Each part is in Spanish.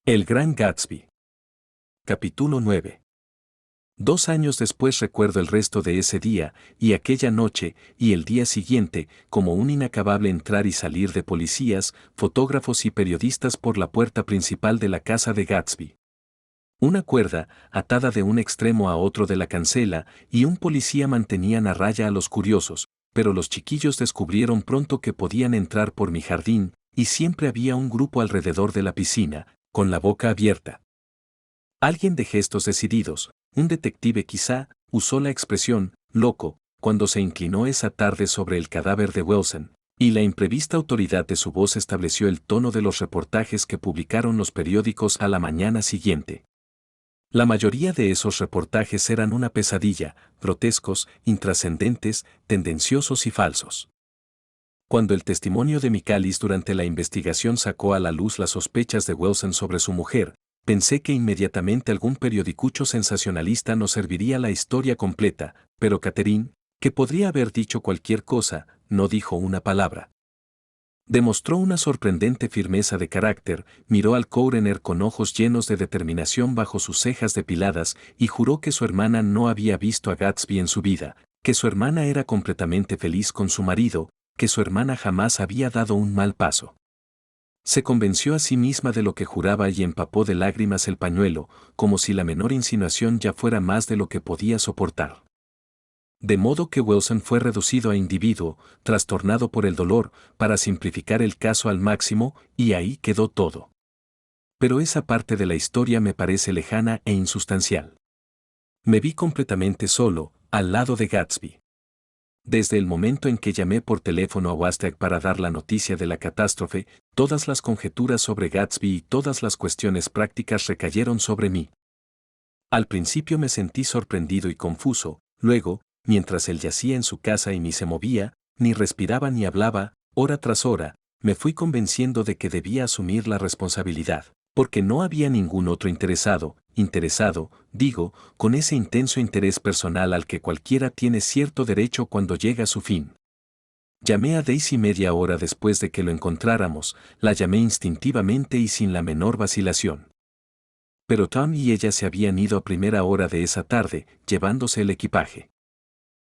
El Gran Gatsby. Capítulo 9. 2 años después recuerdo el resto de ese día, y aquella noche, y el día siguiente, como un inacabable entrar y salir de policías, fotógrafos y periodistas por la puerta principal de la casa de Gatsby. Una cuerda, atada de un extremo a otro de la cancela, y un policía mantenían a raya a los curiosos, pero los chiquillos descubrieron pronto que podían entrar por mi jardín, y siempre había un grupo alrededor de la piscina, con la boca abierta. Alguien de gestos decididos, un detective quizá, usó la expresión «loco» cuando se inclinó esa tarde sobre el cadáver de Wilson, y la imprevista autoridad de su voz estableció el tono de los reportajes que publicaron los periódicos a la mañana siguiente. La mayoría de esos reportajes eran una pesadilla, grotescos, intrascendentes, tendenciosos y falsos. Cuando el testimonio de Michaelis durante la investigación sacó a la luz las sospechas de Wilson sobre su mujer, pensé que inmediatamente algún periodicucho sensacionalista nos serviría la historia completa, pero Catherine, que podría haber dicho cualquier cosa, no dijo una palabra. Demostró una sorprendente firmeza de carácter, miró al coroner con ojos llenos de determinación bajo sus cejas depiladas y juró que su hermana no había visto a Gatsby en su vida, que su hermana era completamente feliz con su marido, que su hermana jamás había dado un mal paso. Se convenció a sí misma de lo que juraba y empapó de lágrimas el pañuelo, como si la menor insinuación ya fuera más de lo que podía soportar. De modo que Wilson fue reducido a individuo, trastornado por el dolor, para simplificar el caso al máximo, y ahí quedó todo. Pero esa parte de la historia me parece lejana e insustancial. Me vi completamente solo, al lado de Gatsby. Desde el momento en que llamé por teléfono a Wastag para dar la noticia de la catástrofe, todas las conjeturas sobre Gatsby y todas las cuestiones prácticas recayeron sobre mí. Al principio me sentí sorprendido y confuso, luego, mientras él yacía en su casa y ni se movía, ni respiraba ni hablaba, hora tras hora, me fui convenciendo de que debía asumir la responsabilidad, porque no había ningún otro interesado, digo, con ese intenso interés personal al que cualquiera tiene cierto derecho cuando llega a su fin. Llamé a Daisy media hora después de que lo encontráramos, la llamé instintivamente y sin la menor vacilación. Pero Tom y ella se habían ido a primera hora de esa tarde, llevándose el equipaje.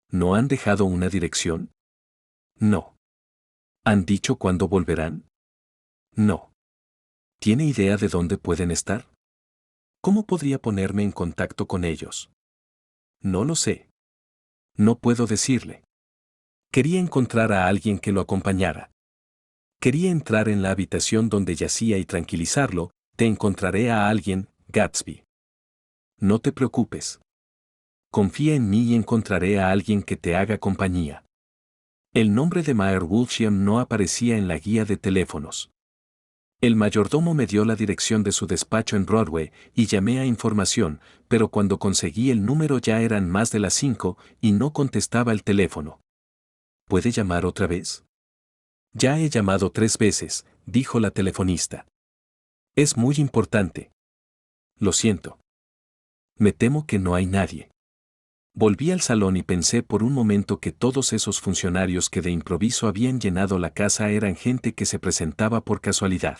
¿No han dejado una dirección? No. ¿Han dicho cuándo volverán? No. ¿Tiene idea de dónde pueden estar? ¿Cómo podría ponerme en contacto con ellos? No lo sé. No puedo decirle. Quería encontrar a alguien que lo acompañara. Quería entrar en la habitación donde yacía y tranquilizarlo. Te encontraré a alguien, Gatsby. No te preocupes. Confía en mí y encontraré a alguien que te haga compañía. El nombre de Mayer Woolsham no aparecía en la guía de teléfonos. El mayordomo me dio la dirección de su despacho en Broadway y llamé a información, pero cuando conseguí el número ya eran más de las 5 y no contestaba el teléfono. ¿Puede llamar otra vez? Ya he llamado 3 veces, dijo la telefonista. Es muy importante. Lo siento. Me temo que no hay nadie. Volví al salón y pensé por un momento que todos esos funcionarios que de improviso habían llenado la casa eran gente que se presentaba por casualidad.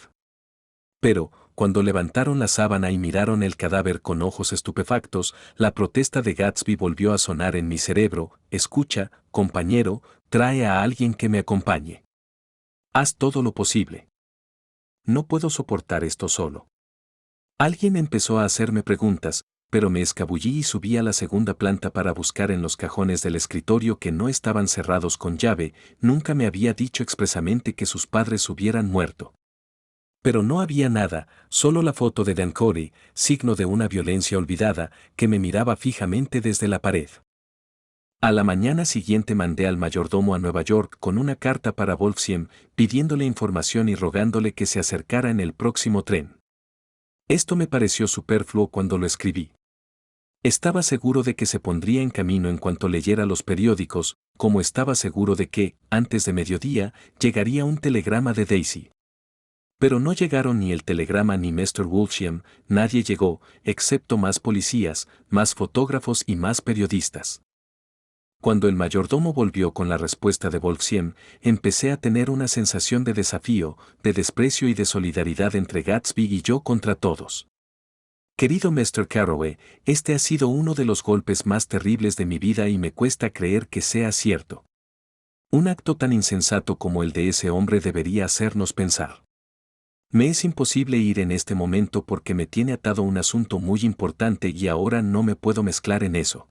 Pero, cuando levantaron la sábana y miraron el cadáver con ojos estupefactos, la protesta de Gatsby volvió a sonar en mi cerebro: escucha, compañero, trae a alguien que me acompañe. Haz todo lo posible. No puedo soportar esto solo. Alguien empezó a hacerme preguntas, pero me escabullí y subí a la segunda planta para buscar en los cajones del escritorio que no estaban cerrados con llave. Nunca me había dicho expresamente que sus padres hubieran muerto. Pero no había nada, solo la foto de Dan Corey, signo de una violencia olvidada, que me miraba fijamente desde la pared. A la mañana siguiente mandé al mayordomo a Nueva York con una carta para Wolfsheim, pidiéndole información y rogándole que se acercara en el próximo tren. Esto me pareció superfluo cuando lo escribí. Estaba seguro de que se pondría en camino en cuanto leyera los periódicos, como estaba seguro de que, antes de mediodía, llegaría un telegrama de Daisy. Pero no llegaron ni el telegrama ni Mr. Woolsham, nadie llegó, excepto más policías, más fotógrafos y más periodistas. Cuando el mayordomo volvió con la respuesta de Volksiem, empecé a tener una sensación de desafío, de desprecio y de solidaridad entre Gatsby y yo contra todos. Querido Mr. Carroway, este ha sido uno de los golpes más terribles de mi vida y me cuesta creer que sea cierto. Un acto tan insensato como el de ese hombre debería hacernos pensar. Me es imposible ir en este momento porque me tiene atado un asunto muy importante y ahora no me puedo mezclar en eso.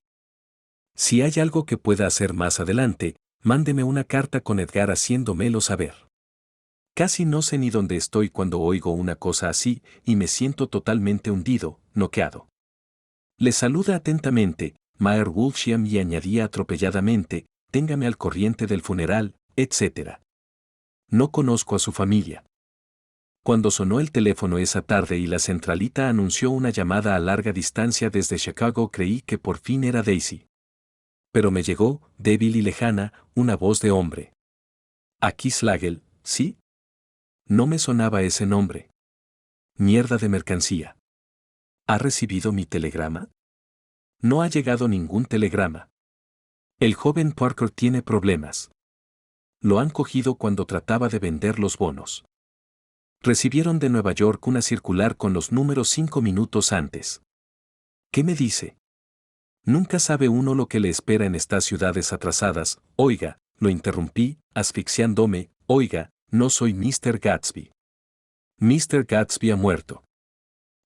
Si hay algo que pueda hacer más adelante, mándeme una carta con Edgar haciéndomelo saber. Casi no sé ni dónde estoy cuando oigo una cosa así y me siento totalmente hundido, noqueado. Le saluda atentamente, Maer Wolfsheim y añadía atropelladamente, téngame al corriente del funeral, etc. No conozco a su familia. Cuando sonó el teléfono esa tarde y la centralita anunció una llamada a larga distancia desde Chicago creí que por fin era Daisy. Pero me llegó, débil y lejana, una voz de hombre. ¿Aquí Slagel, sí? No me sonaba ese nombre. Mierda de mercancía. ¿Ha recibido mi telegrama? No ha llegado ningún telegrama. El joven Parker tiene problemas. Lo han cogido cuando trataba de vender los bonos. Recibieron de Nueva York una circular con los números 5 minutos antes. ¿Qué me dice? Nunca sabe uno lo que le espera en estas ciudades atrasadas. Oiga, lo interrumpí, asfixiándome, oiga, no soy Mr. Gatsby. Mr. Gatsby ha muerto.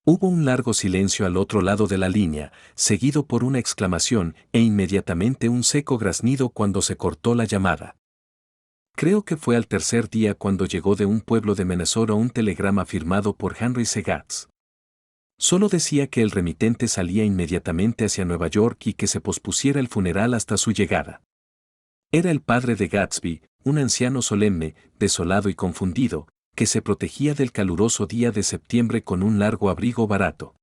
Hubo un largo silencio al otro lado de la línea, seguido por una exclamación e inmediatamente un seco graznido cuando se cortó la llamada. Creo que fue al tercer día cuando llegó de un pueblo de Minnesota un telegrama firmado por Henry C. Gatz. Solo decía que el remitente salía inmediatamente hacia Nueva York y que se pospusiera el funeral hasta su llegada. Era el padre de Gatsby, un anciano solemne, desolado y confundido, que se protegía del caluroso día de septiembre con un largo abrigo barato.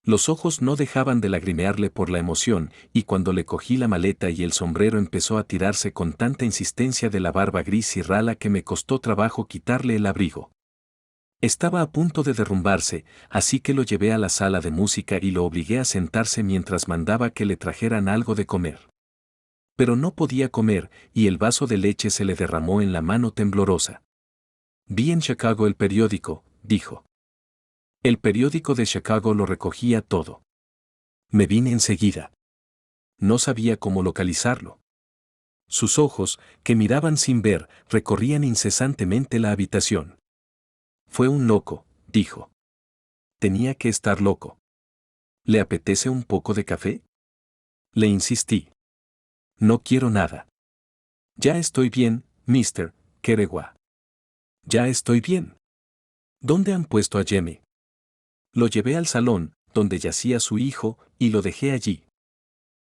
Los ojos no dejaban de lagrimearle por la emoción, y cuando le cogí la maleta y el sombrero empezó a tirarse con tanta insistencia de la barba gris y rala que me costó trabajo quitarle el abrigo. Estaba a punto de derrumbarse, así que lo llevé a la sala de música y lo obligué a sentarse mientras mandaba que le trajeran algo de comer. Pero no podía comer, y el vaso de leche se le derramó en la mano temblorosa. Vi en Chicago el periódico, dijo. El periódico de Chicago lo recogía todo. Me vine enseguida. No sabía cómo localizarlo. Sus ojos, que miraban sin ver, recorrían incesantemente la habitación. Fue un loco, dijo. Tenía que estar loco. ¿Le apetece un poco de café? Le insistí. No quiero nada. Ya estoy bien, Mr. Kerewa. Ya estoy bien. ¿Dónde han puesto a Jimmy? Lo llevé al salón, donde yacía su hijo, y lo dejé allí.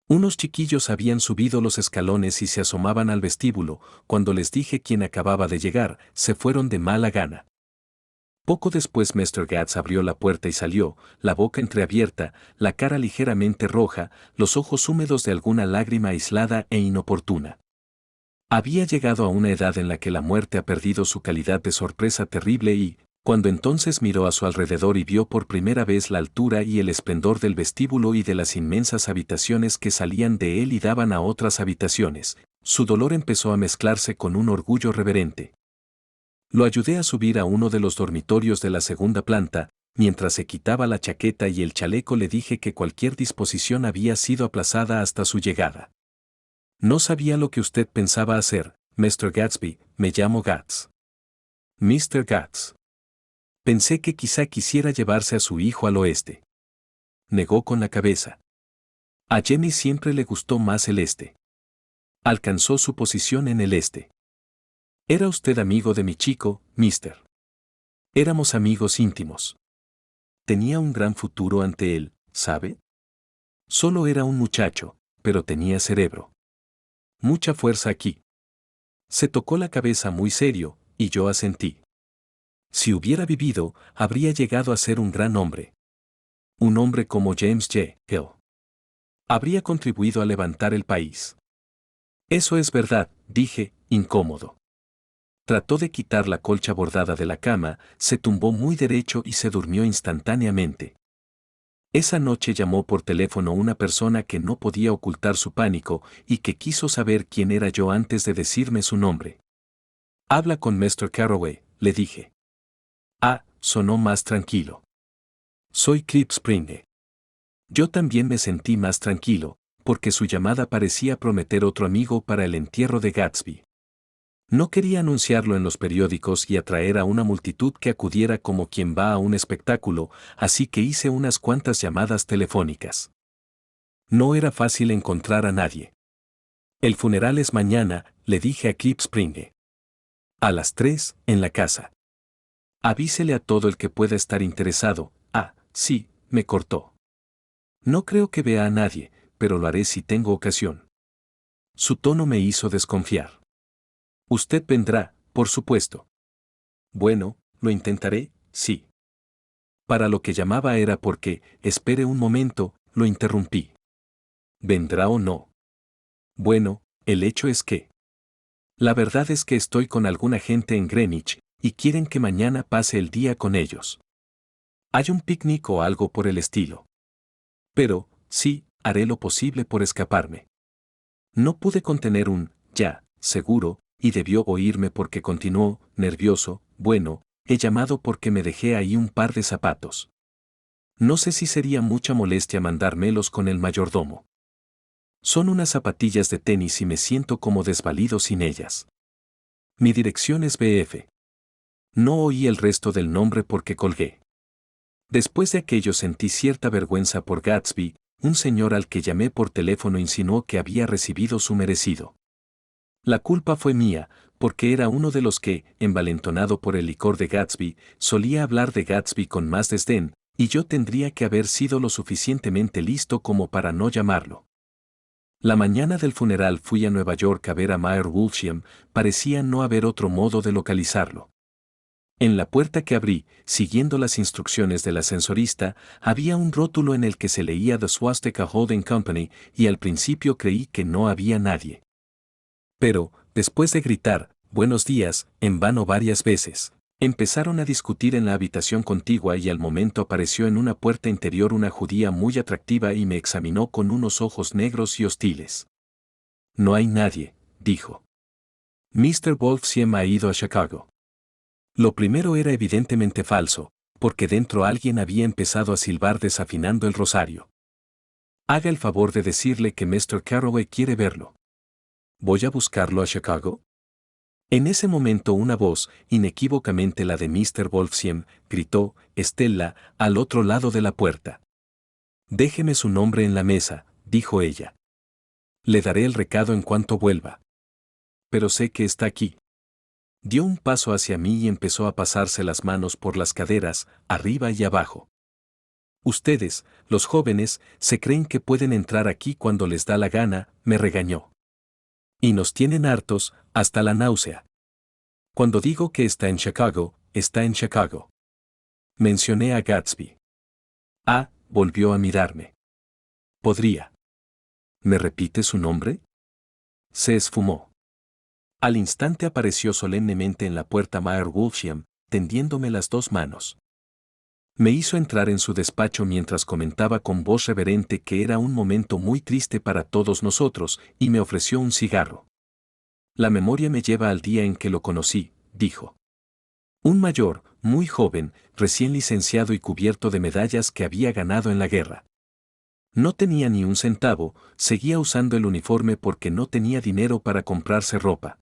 Unos chiquillos habían subido los escalones y se asomaban al vestíbulo. Cuando les dije quién acababa de llegar, se fueron de mala gana. Poco después Mr. Gatz abrió la puerta y salió, la boca entreabierta, la cara ligeramente roja, los ojos húmedos de alguna lágrima aislada e inoportuna. Había llegado a una edad en la que la muerte ha perdido su calidad de sorpresa terrible y, cuando entonces miró a su alrededor y vio por primera vez la altura y el esplendor del vestíbulo y de las inmensas habitaciones que salían de él y daban a otras habitaciones, su dolor empezó a mezclarse con un orgullo reverente. Lo ayudé a subir a uno de los dormitorios de la segunda planta, mientras se quitaba la chaqueta y el chaleco le dije que cualquier disposición había sido aplazada hasta su llegada. No sabía lo que usted pensaba hacer, Mr. Gatsby, me llamo Gatz. Mr. Gatz. Pensé que quizá quisiera llevarse a su hijo al oeste. Negó con la cabeza. A Jenny siempre le gustó más el este. Alcanzó su posición en el este. Era usted amigo de mi chico, mister. Éramos amigos íntimos. Tenía un gran futuro ante él, ¿sabe? Solo era un muchacho, pero tenía cerebro. Mucha fuerza aquí. Se tocó la cabeza muy serio, y yo asentí. Si hubiera vivido, habría llegado a ser un gran hombre. Un hombre como James J. Hill. Habría contribuido a levantar el país. Eso es verdad, dije, incómodo. Trató de quitar la colcha bordada de la cama, se tumbó muy derecho y se durmió instantáneamente. Esa noche llamó por teléfono una persona que no podía ocultar su pánico y que quiso saber quién era yo antes de decirme su nombre. Habla con Mr. Carroway, le dije. Ah, sonó más tranquilo. Soy Cliff Springe. Yo también me sentí más tranquilo, porque su llamada parecía prometer otro amigo para el entierro de Gatsby. No quería anunciarlo en los periódicos y atraer a una multitud que acudiera como quien va a un espectáculo, así que hice unas cuantas llamadas telefónicas. No era fácil encontrar a nadie. El funeral es mañana, le dije a Cliff Springe. A las 3, en la casa. Avísele a todo el que pueda estar interesado. Ah, sí, me cortó. No creo que vea a nadie, pero lo haré si tengo ocasión. Su tono me hizo desconfiar. Usted vendrá, por supuesto. Bueno, lo intentaré, sí. Para lo que llamaba era porque, espere un momento, lo interrumpí. ¿Vendrá o no? Bueno, el hecho es que... La verdad es que estoy con alguna gente en Greenwich, y quieren que mañana pase el día con ellos. ¿Hay un picnic o algo por el estilo? Pero, sí, haré lo posible por escaparme. No pude contener un, ya, seguro, y debió oírme porque continuó, nervioso, bueno, he llamado porque me dejé ahí un par de zapatos. No sé si sería mucha molestia mandármelos con el mayordomo. Son unas zapatillas de tenis y me siento como desvalido sin ellas. Mi dirección es BF. No oí el resto del nombre porque colgué. Después de aquello sentí cierta vergüenza por Gatsby, un señor al que llamé por teléfono insinuó que había recibido su merecido. La culpa fue mía, porque era uno de los que, envalentonado por el licor de Gatsby, solía hablar de Gatsby con más desdén, y yo tendría que haber sido lo suficientemente listo como para no llamarlo. La mañana del funeral fui a Nueva York a ver a Mayer Wolsham, parecía no haber otro modo de localizarlo. En la puerta que abrí, siguiendo las instrucciones del ascensorista, había un rótulo en el que se leía The Swastika Holding Company y al principio creí que no había nadie. Pero, después de gritar, «Buenos días», en vano varias veces, empezaron a discutir en la habitación contigua y al momento apareció en una puerta interior una judía muy atractiva y me examinó con unos ojos negros y hostiles. «No hay nadie», dijo. Mr. Wolfsheim ha ido a Chicago. Lo primero era evidentemente falso, porque dentro alguien había empezado a silbar desafinando el rosario. Haga el favor de decirle que Mr. Carroway quiere verlo. ¿Voy a buscarlo a Chicago? En ese momento una voz, inequívocamente la de Mr. Wolfsheim, gritó, «Estella», al otro lado de la puerta. «Déjeme su nombre en la mesa», dijo ella. «Le daré el recado en cuanto vuelva». «Pero sé que está aquí». Dio un paso hacia mí y empezó a pasarse las manos por las caderas, arriba y abajo. «Ustedes, los jóvenes, se creen que pueden entrar aquí cuando les da la gana», me regañó. «Y nos tienen hartos, hasta la náusea. Cuando digo que está en Chicago, está en Chicago». Mencioné a Gatsby. Ah, volvió a mirarme. «¿Podría? ¿Me repite su nombre?» Se esfumó. Al instante apareció solemnemente en la puerta Mayer Wolfsheim, tendiéndome las dos manos. Me hizo entrar en su despacho mientras comentaba con voz reverente que era un momento muy triste para todos nosotros y me ofreció un cigarro. «La memoria me lleva al día en que lo conocí», dijo. Un mayor, muy joven, recién licenciado y cubierto de medallas que había ganado en la guerra. No tenía ni un centavo, seguía usando el uniforme porque no tenía dinero para comprarse ropa.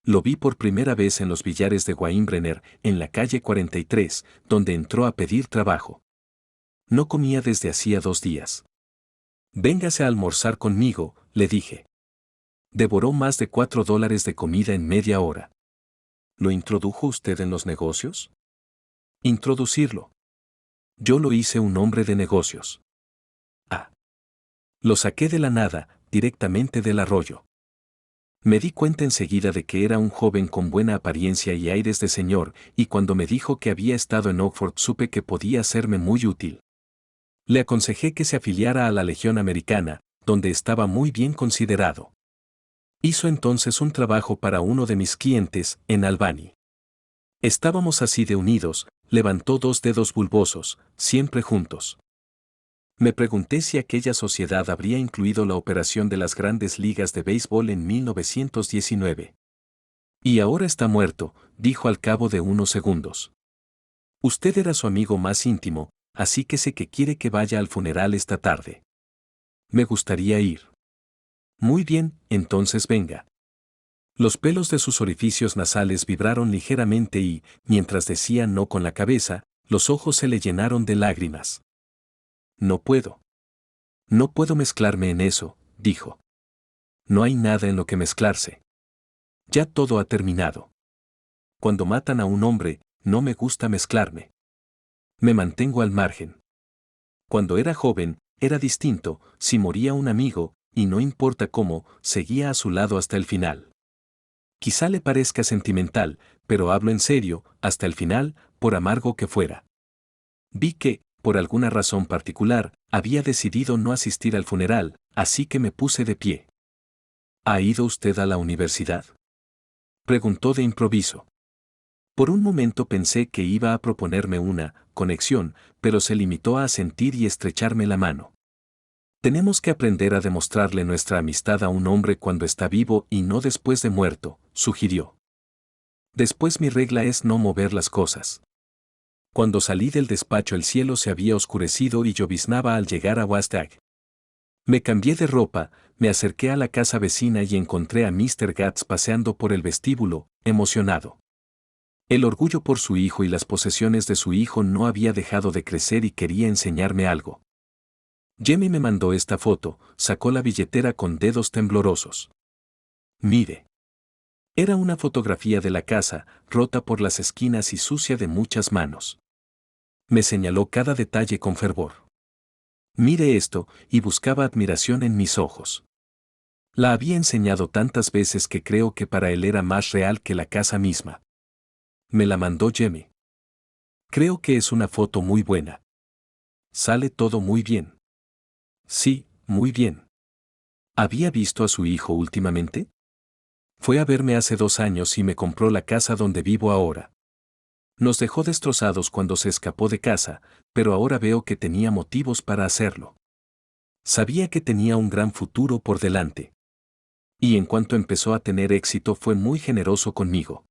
Lo vi por primera vez en los billares de Weinbrenner, en la calle 43, donde entró a pedir trabajo. No comía desde hacía 2 días. «Véngase a almorzar conmigo», le dije. Devoró más de $4 de comida en media hora. ¿Lo introdujo usted en los negocios? Introducirlo. Yo lo hice un hombre de negocios. Ah. Lo saqué de la nada, directamente del arroyo. Me di cuenta enseguida de que era un joven con buena apariencia y aires de señor, y cuando me dijo que había estado en Oxford supe que podía serme muy útil. Le aconsejé que se afiliara a la Legión Americana, donde estaba muy bien considerado. Hizo entonces un trabajo para uno de mis clientes, en Albany. Estábamos así de unidos, levantó 2 dedos bulbosos, siempre juntos. Me pregunté si aquella sociedad habría incluido la operación de las grandes ligas de béisbol en 1919. Y ahora está muerto, dijo al cabo de unos segundos. Usted era su amigo más íntimo, así que sé que quiere que vaya al funeral esta tarde. Me gustaría ir. Muy bien, entonces venga. Los pelos de sus orificios nasales vibraron ligeramente y, mientras decía no con la cabeza, los ojos se le llenaron de lágrimas. No puedo. No puedo mezclarme en eso, dijo. No hay nada en lo que mezclarse. Ya todo ha terminado. Cuando matan a un hombre, no me gusta mezclarme. Me mantengo al margen. Cuando era joven, era distinto, si moría un amigo, y no importa cómo, seguía a su lado hasta el final. Quizá le parezca sentimental, pero hablo en serio, hasta el final, por amargo que fuera. Vi que, por alguna razón particular, había decidido no asistir al funeral, así que me puse de pie. ¿Ha ido usted a la universidad?, preguntó de improviso. Por un momento pensé que iba a proponerme una conexión, pero se limitó a asentir y estrecharme la mano. Tenemos que aprender a demostrarle nuestra amistad a un hombre cuando está vivo y no después de muerto, sugirió. Después mi regla es no mover las cosas. Cuando salí del despacho el cielo se había oscurecido y lloviznaba al llegar a Wastag. Me cambié de ropa, me acerqué a la casa vecina y encontré a Mr. Gatz paseando por el vestíbulo, emocionado. El orgullo por su hijo y las posesiones de su hijo no había dejado de crecer y quería enseñarme algo. Jamie me mandó esta foto, sacó la billetera con dedos temblorosos. Mire. Era una fotografía de la casa, rota por las esquinas y sucia de muchas manos. Me señaló cada detalle con fervor. Mire esto, y buscaba admiración en mis ojos. La había enseñado tantas veces que creo que para él era más real que la casa misma. Me la mandó Jamie. Creo que es una foto muy buena. Sale todo muy bien. Sí, muy bien. ¿Había visto a su hijo últimamente? Fue a verme hace 2 años y me compró la casa donde vivo ahora. Nos dejó destrozados cuando se escapó de casa, pero ahora veo que tenía motivos para hacerlo. Sabía que tenía un gran futuro por delante. Y en cuanto empezó a tener éxito fue muy generoso conmigo.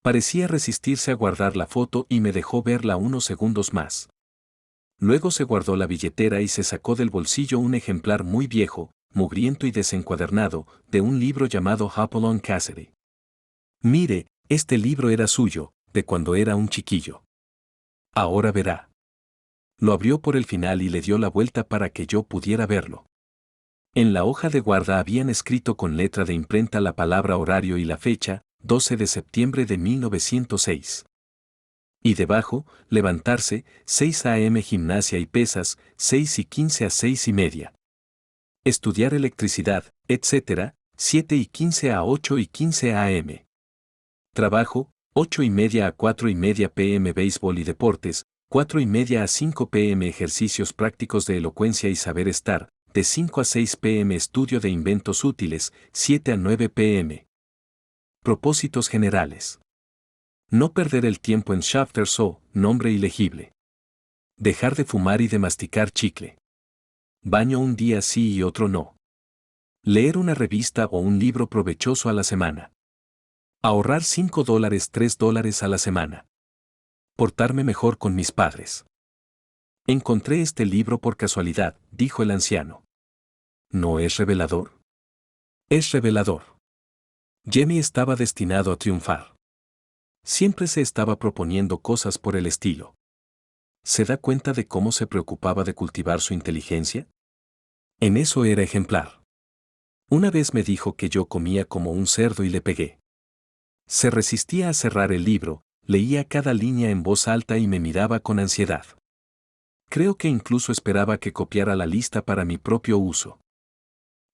Parecía resistirse a guardar la foto y me dejó verla unos segundos más. Luego se guardó la billetera y se sacó del bolsillo un ejemplar muy viejo, mugriento y desencuadernado, de un libro llamado Hopalong Cassidy. Mire, este libro era suyo, de cuando era un chiquillo. Ahora verá. Lo abrió por el final y le dio la vuelta para que yo pudiera verlo. En la hoja de guarda habían escrito con letra de imprenta la palabra horario y la fecha, 12 de septiembre de 1906. Y debajo, levantarse, 6 a.m. gimnasia y pesas, 6:15 a 6:30. Estudiar electricidad, etc., 7:15 a 8:15 a.m. Trabajo, 8:30 a 4:30 p.m. béisbol y deportes, 4:30 a 5 p.m. ejercicios prácticos de elocuencia y saber estar, de 5 a 6 p.m. estudio de inventos útiles, 7 a 9 p.m. Propósitos generales. No perder el tiempo en Shafters o, nombre ilegible. Dejar de fumar y de masticar chicle. Baño un día sí y otro no. Leer una revista o un libro provechoso a la semana. Ahorrar $5, $3 a la semana. Portarme mejor con mis padres. Encontré este libro por casualidad, dijo el anciano. ¿No es revelador? Es revelador. Jamie estaba destinado a triunfar. Siempre se estaba proponiendo cosas por el estilo. ¿Se da cuenta de cómo se preocupaba de cultivar su inteligencia? En eso era ejemplar. Una vez me dijo que yo comía como un cerdo y le pegué. Se resistía a cerrar el libro, leía cada línea en voz alta y me miraba con ansiedad. Creo que incluso esperaba que copiara la lista para mi propio uso.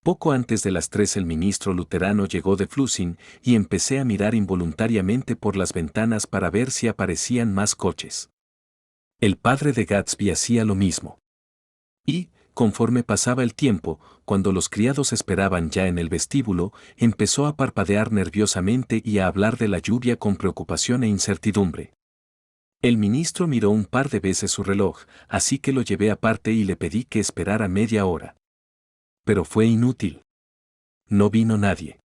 Poco antes de las 3 el ministro luterano llegó de Flushing y empecé a mirar involuntariamente por las ventanas para ver si aparecían más coches. El padre de Gatsby hacía lo mismo. Y, conforme pasaba el tiempo, cuando los criados esperaban ya en el vestíbulo, empezó a parpadear nerviosamente y a hablar de la lluvia con preocupación e incertidumbre. El ministro miró un par de veces su reloj, así que lo llevé aparte y le pedí que esperara media hora. Pero fue inútil. No vino nadie.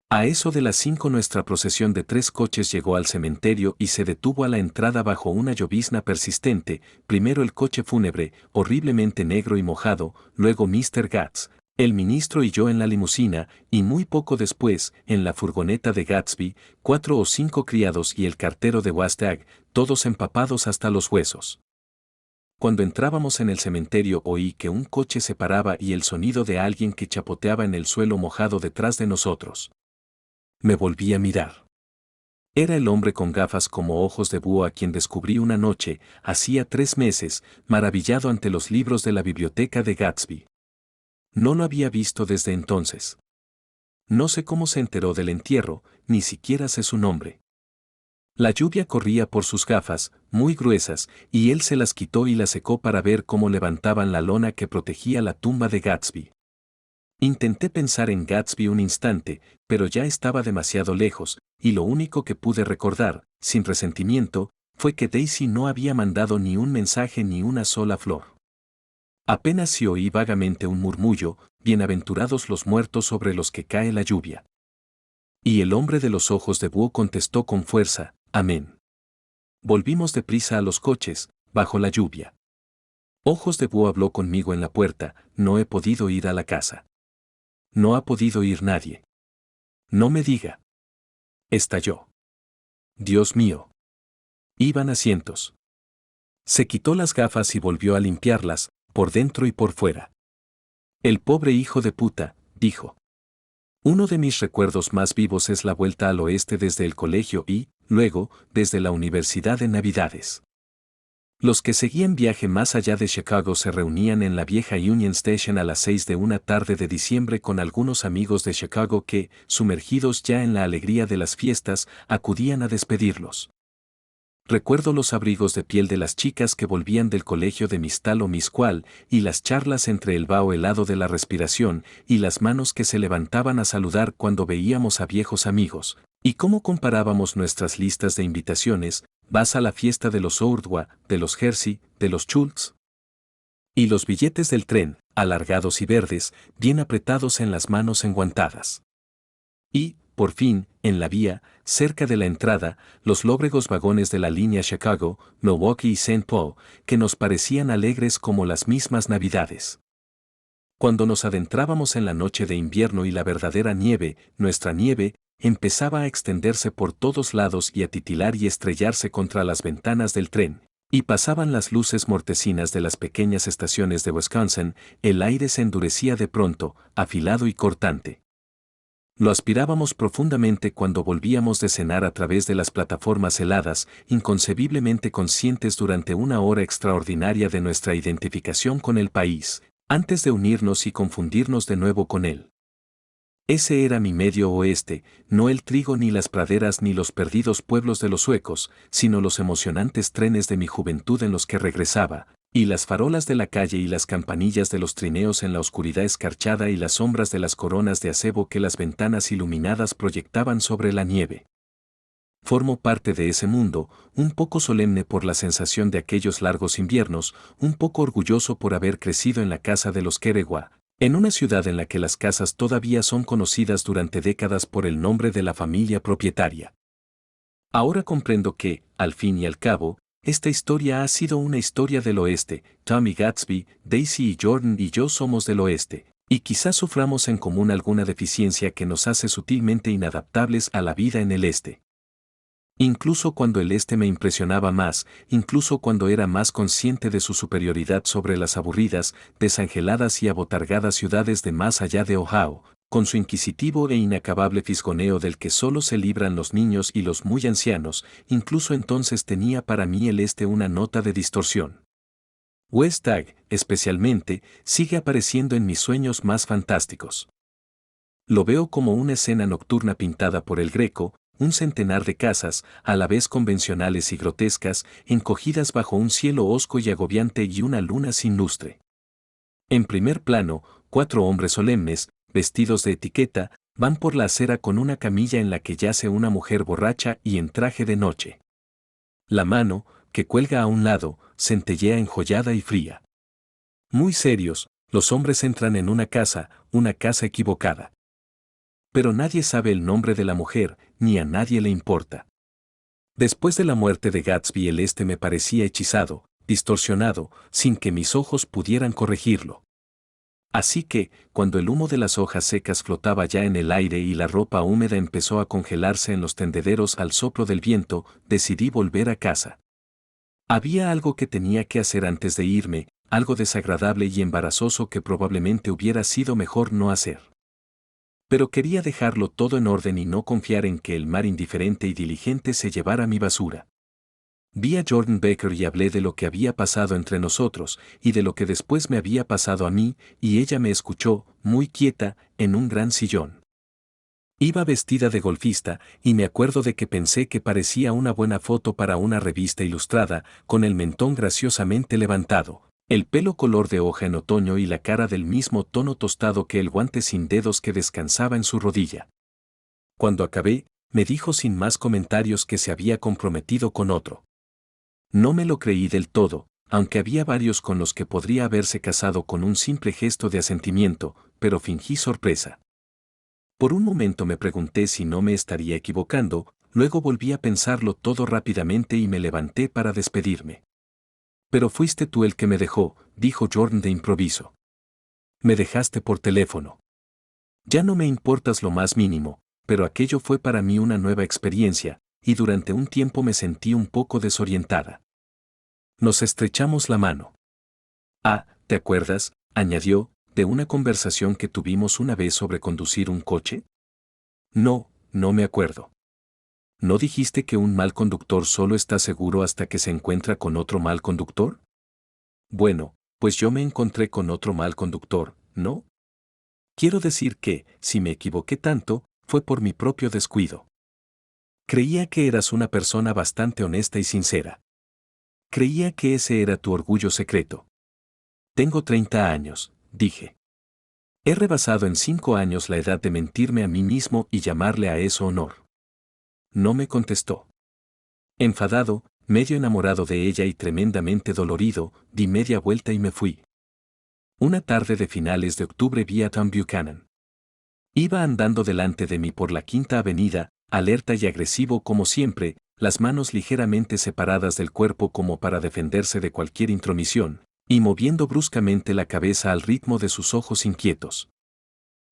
A eso de las 5 nuestra procesión de 3 coches llegó al cementerio y se detuvo a la entrada bajo una llovizna persistente, primero el coche fúnebre, horriblemente negro y mojado, luego Mr. Gatz, el ministro y yo en la limusina, y muy poco después, en la furgoneta de Gatsby, 4 o 5 criados y el cartero de Wastag, todos empapados hasta los huesos. Cuando entrábamos en el cementerio oí que un coche se paraba y el sonido de alguien que chapoteaba en el suelo mojado detrás de nosotros. Me volví a mirar. Era el hombre con gafas como ojos de búho a quien descubrí una noche, hacía 3 meses, maravillado ante los libros de la biblioteca de Gatsby. No lo había visto desde entonces. No sé cómo se enteró del entierro, ni siquiera sé su nombre. La lluvia corría por sus gafas, muy gruesas, y él se las quitó y las secó para ver cómo levantaban la lona que protegía la tumba de Gatsby. Intenté pensar en Gatsby un instante, pero ya estaba demasiado lejos, y lo único que pude recordar, sin resentimiento, fue que Daisy no había mandado ni un mensaje ni una sola flor. Apenas si oí vagamente un murmullo, bienaventurados los muertos sobre los que cae la lluvia. Y el hombre de los ojos de búho contestó con fuerza, amén. Volvimos deprisa a los coches, bajo la lluvia. Ojos de búho habló conmigo en la puerta, no he podido ir a la casa. No ha podido ir nadie. No me diga. Estalló. Dios mío. Iban a cientos. Se quitó las gafas y volvió a limpiarlas, por dentro y por fuera. El pobre hijo de puta, dijo. Uno de mis recuerdos más vivos es la vuelta al oeste desde el colegio y, luego, desde la universidad en Navidades. Los que seguían viaje más allá de Chicago se reunían en la vieja Union Station a las 6 de una tarde de diciembre con algunos amigos de Chicago que, sumergidos ya en la alegría de las fiestas, acudían a despedirlos. Recuerdo los abrigos de piel de las chicas que volvían del colegio de Miss Tal o Miss Cual, y las charlas entre el vaho helado de la respiración, y las manos que se levantaban a saludar cuando veíamos a viejos amigos, y cómo comparábamos nuestras listas de invitaciones, vas a la fiesta de los Ourdwa, de los Hersey, de los Schultz. Y los billetes del tren, alargados y verdes, bien apretados en las manos enguantadas. Y, por fin, en la vía, cerca de la entrada, los lóbregos vagones de la línea Chicago, Milwaukee y St. Paul, que nos parecían alegres como las mismas Navidades. Cuando nos adentrábamos en la noche de invierno y la verdadera nieve, nuestra nieve, empezaba a extenderse por todos lados y a titilar y estrellarse contra las ventanas del tren, y pasaban las luces mortecinas de las pequeñas estaciones de Wisconsin, el aire se endurecía de pronto, afilado y cortante. Lo aspirábamos profundamente cuando volvíamos de cenar a través de las plataformas heladas, inconcebiblemente conscientes durante una hora extraordinaria de nuestra identificación con el país, antes de unirnos y confundirnos de nuevo con él. Ese era mi medio oeste, no el trigo ni las praderas ni los perdidos pueblos de los suecos, sino los emocionantes trenes de mi juventud en los que regresaba, y las farolas de la calle y las campanillas de los trineos en la oscuridad escarchada y las sombras de las coronas de acebo que las ventanas iluminadas proyectaban sobre la nieve. Formo parte de ese mundo, un poco solemne por la sensación de aquellos largos inviernos, un poco orgulloso por haber crecido en la casa de los Keregua, en una ciudad en la que las casas todavía son conocidas durante décadas por el nombre de la familia propietaria. Ahora comprendo que, al fin y al cabo, esta historia ha sido una historia del oeste. Tommy Gatsby, Daisy y Jordan y yo somos del oeste, y quizás suframos en común alguna deficiencia que nos hace sutilmente inadaptables a la vida en el este. Incluso cuando el este me impresionaba más, incluso cuando era más consciente de su superioridad sobre las aburridas, desangeladas y abotargadas ciudades de más allá de Ohio, con su inquisitivo e inacabable fisgoneo del que solo se libran los niños y los muy ancianos, incluso entonces tenía para mí el este una nota de distorsión. West Egg, especialmente, sigue apareciendo en mis sueños más fantásticos. Lo veo como una escena nocturna pintada por el Greco, un centenar de casas, a la vez convencionales y grotescas, encogidas bajo un cielo hosco y agobiante y una luna sin lustre. En primer plano, 4 hombres solemnes, vestidos de etiqueta, van por la acera con una camilla en la que yace una mujer borracha y en traje de noche. La mano, que cuelga a un lado, centellea enjollada y fría. Muy serios, los hombres entran en una casa equivocada. Pero nadie sabe el nombre de la mujer, ni a nadie le importa. Después de la muerte de Gatsby me parecía hechizado, distorsionado, sin que mis ojos pudieran corregirlo. Así que, cuando el humo de las hojas secas flotaba ya en el aire y la ropa húmeda empezó a congelarse en los tendederos al soplo del viento, decidí volver a casa. Había algo que tenía que hacer antes de irme, algo desagradable y embarazoso que probablemente hubiera sido mejor no hacer. Pero quería dejarlo todo en orden y no confiar en que el mar indiferente y diligente se llevara mi basura. Vi a Jordan Baker y hablé de lo que había pasado entre nosotros y de lo que después me había pasado a mí, y ella me escuchó, muy quieta, en un gran sillón. Iba vestida de golfista, y me acuerdo de que pensé que parecía una buena foto para una revista ilustrada, con el mentón graciosamente levantado, el pelo color de hoja en otoño y la cara del mismo tono tostado que el guante sin dedos que descansaba en su rodilla. Cuando acabé, me dijo sin más comentarios que se había comprometido con otro. No me lo creí del todo, aunque había varios con los que podría haberse casado con un simple gesto de asentimiento, pero fingí sorpresa. Por un momento me pregunté si no me estaría equivocando, luego volví a pensarlo todo rápidamente y me levanté para despedirme. Pero fuiste tú el que me dejó, dijo Jordan de improviso. Me dejaste por teléfono. Ya no me importas lo más mínimo, pero aquello fue para mí una nueva experiencia, y durante un tiempo me sentí un poco desorientada. Nos estrechamos la mano. Ah, ¿te acuerdas?, añadió, de una conversación que tuvimos una vez sobre conducir un coche? No, no me acuerdo. ¿No dijiste que un mal conductor solo está seguro hasta que se encuentra con otro mal conductor? Bueno, pues yo me encontré con otro mal conductor, ¿no? Quiero decir que, si me equivoqué tanto, fue por mi propio descuido. Creía que eras una persona bastante honesta y sincera. Creía que ese era tu orgullo secreto. Tengo 30 años, dije. He rebasado en 5 años la edad de mentirme a mí mismo y llamarle a eso honor. No me contestó. Enfadado, medio enamorado de ella y tremendamente dolorido, di media vuelta y me fui. Una tarde de finales de octubre vi a Tom Buchanan. Iba andando delante de mí por la Quinta Avenida, alerta y agresivo como siempre, las manos ligeramente separadas del cuerpo como para defenderse de cualquier intromisión, y moviendo bruscamente la cabeza al ritmo de sus ojos inquietos.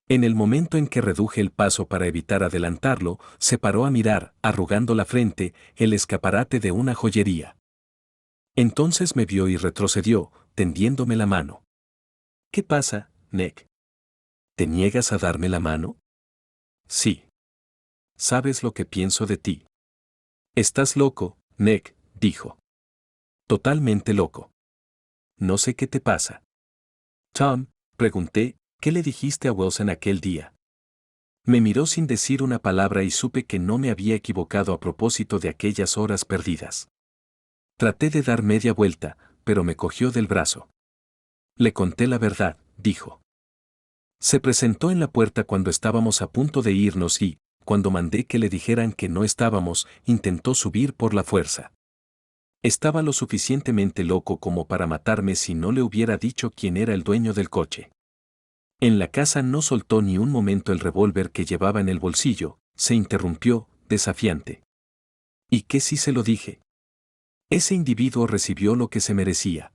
En el momento en que reduje el paso para evitar adelantarlo, se paró a mirar, arrugando la frente, el escaparate de una joyería. Entonces me vio y retrocedió, tendiéndome la mano. ¿Qué pasa, Nick? ¿Te niegas a darme la mano? Sí. ¿Sabes lo que pienso de ti? Estás loco, Nick, dijo. Totalmente loco. No sé qué te pasa. Tom, pregunté, ¿qué le dijiste a Wilson aquel día? Me miró sin decir una palabra y supe que no me había equivocado a propósito de aquellas horas perdidas. Traté de dar media vuelta, pero me cogió del brazo. Le conté la verdad, dijo. Se presentó en la puerta cuando estábamos a punto de irnos y, cuando mandé que le dijeran que no estábamos, intentó subir por la fuerza. Estaba lo suficientemente loco como para matarme si no le hubiera dicho quién era el dueño del coche. En la casa no soltó ni un momento el revólver que llevaba en el bolsillo, se interrumpió, desafiante. ¿Y qué si se lo dije? Ese individuo recibió lo que se merecía.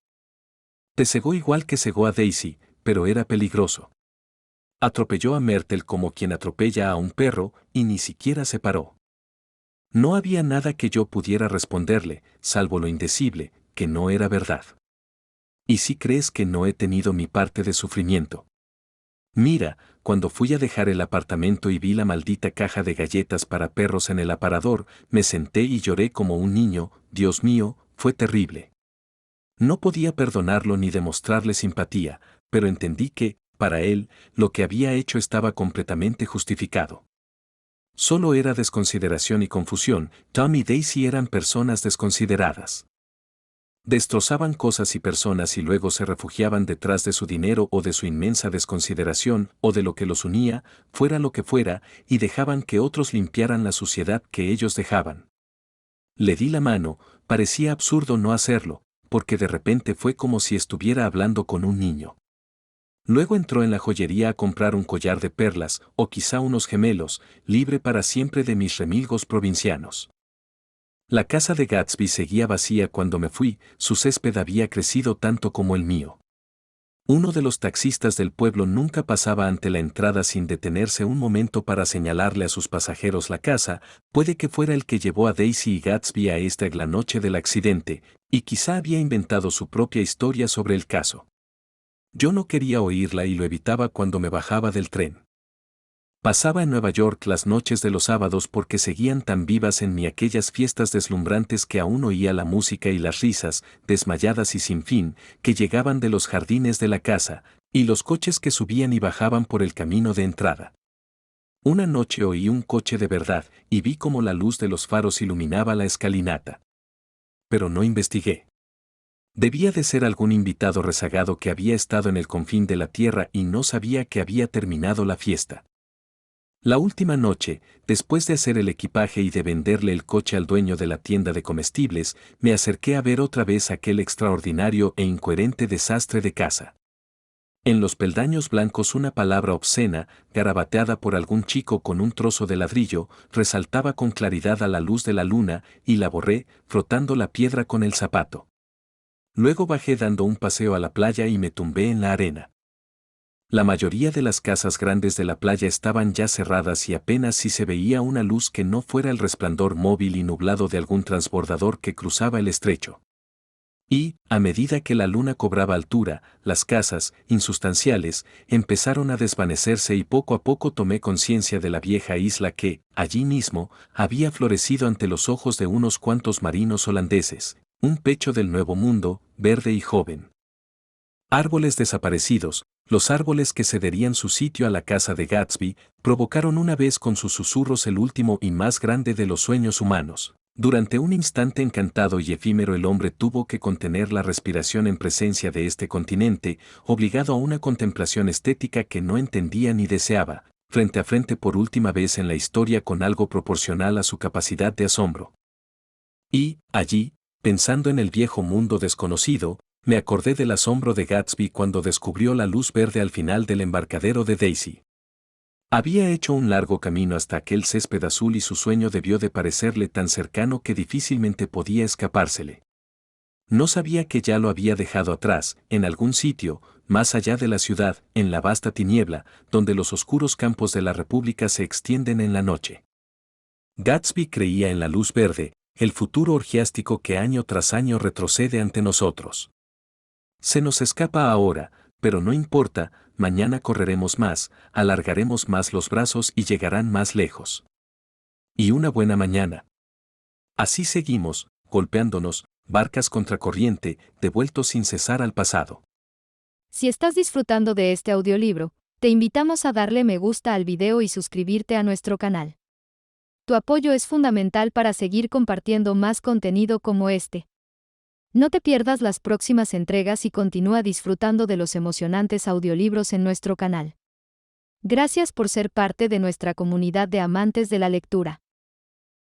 Te cegó igual que cegó a Daisy, pero era peligroso. Atropelló a Myrtle como quien atropella a un perro, y ni siquiera se paró. No había nada que yo pudiera responderle, salvo lo indecible, que no era verdad. ¿Y si crees que no he tenido mi parte de sufrimiento? Mira, cuando fui a dejar el apartamento y vi la maldita caja de galletas para perros en el aparador, me senté y lloré como un niño, Dios mío, fue terrible. No podía perdonarlo ni demostrarle simpatía, pero entendí que, para él, lo que había hecho estaba completamente justificado. Solo era desconsideración y confusión. Tom y Daisy eran personas desconsideradas. Destrozaban cosas y personas y luego se refugiaban detrás de su dinero o de su inmensa desconsideración o de lo que los unía, fuera lo que fuera, y dejaban que otros limpiaran la suciedad que ellos dejaban. Le di la mano, parecía absurdo no hacerlo, porque de repente fue como si estuviera hablando con un niño. Luego entró en la joyería a comprar un collar de perlas, o quizá unos gemelos, libre para siempre de mis remilgos provincianos. La casa de Gatsby seguía vacía cuando me fui, su césped había crecido tanto como el mío. Uno de los taxistas del pueblo nunca pasaba ante la entrada sin detenerse un momento para señalarle a sus pasajeros la casa, puede que fuera el que llevó a Daisy y Gatsby a esta la noche del accidente, y quizá había inventado su propia historia sobre el caso. Yo no quería oírla y lo evitaba cuando me bajaba del tren. Pasaba en Nueva York las noches de los sábados porque seguían tan vivas en mí aquellas fiestas deslumbrantes que aún oía la música y las risas, desmayadas y sin fin, que llegaban de los jardines de la casa, y los coches que subían y bajaban por el camino de entrada. Una noche oí un coche de verdad y vi cómo la luz de los faros iluminaba la escalinata. Pero no investigué. Debía de ser algún invitado rezagado que había estado en el confín de la tierra y no sabía que había terminado la fiesta. La última noche, después de hacer el equipaje y de venderle el coche al dueño de la tienda de comestibles, me acerqué a ver otra vez aquel extraordinario e incoherente desastre de casa. En los peldaños blancos una palabra obscena, garabateada por algún chico con un trozo de ladrillo, resaltaba con claridad a la luz de la luna, y la borré, frotando la piedra con el zapato. Luego bajé dando un paseo a la playa y me tumbé en la arena. La mayoría de las casas grandes de la playa estaban ya cerradas y apenas si se veía una luz que no fuera el resplandor móvil y nublado de algún transbordador que cruzaba el estrecho. Y, a medida que la luna cobraba altura, las casas, insustanciales, empezaron a desvanecerse y poco a poco tomé conciencia de la vieja isla que, allí mismo, había florecido ante los ojos de unos cuantos marinos holandeses, un pecho del nuevo mundo, verde y joven. Árboles desaparecidos, los árboles que cederían su sitio a la casa de Gatsby, provocaron una vez con sus susurros el último y más grande de los sueños humanos. Durante un instante encantado y efímero el hombre tuvo que contener la respiración en presencia de este continente, obligado a una contemplación estética que no entendía ni deseaba, frente a frente por última vez en la historia con algo proporcional a su capacidad de asombro. Y, allí, pensando en el viejo mundo desconocido, me acordé del asombro de Gatsby cuando descubrió la luz verde al final del embarcadero de Daisy. Había hecho un largo camino hasta aquel césped azul y su sueño debió de parecerle tan cercano que difícilmente podía escapársele. No sabía que ya lo había dejado atrás, en algún sitio, más allá de la ciudad, en la vasta tiniebla, donde los oscuros campos de la República se extienden en la noche. Gatsby creía en la luz verde, el futuro orgiástico que año tras año retrocede ante nosotros. Se nos escapa ahora, pero no importa, mañana correremos más, alargaremos más los brazos y llegarán más lejos. Y una buena mañana. Así seguimos, golpeándonos, barcas contra corriente, devueltos sin cesar al pasado. Si estás disfrutando de este audiolibro, te invitamos a darle me gusta al video y suscribirte a nuestro canal. Tu apoyo es fundamental para seguir compartiendo más contenido como este. No te pierdas las próximas entregas y continúa disfrutando de los emocionantes audiolibros en nuestro canal. Gracias por ser parte de nuestra comunidad de amantes de la lectura.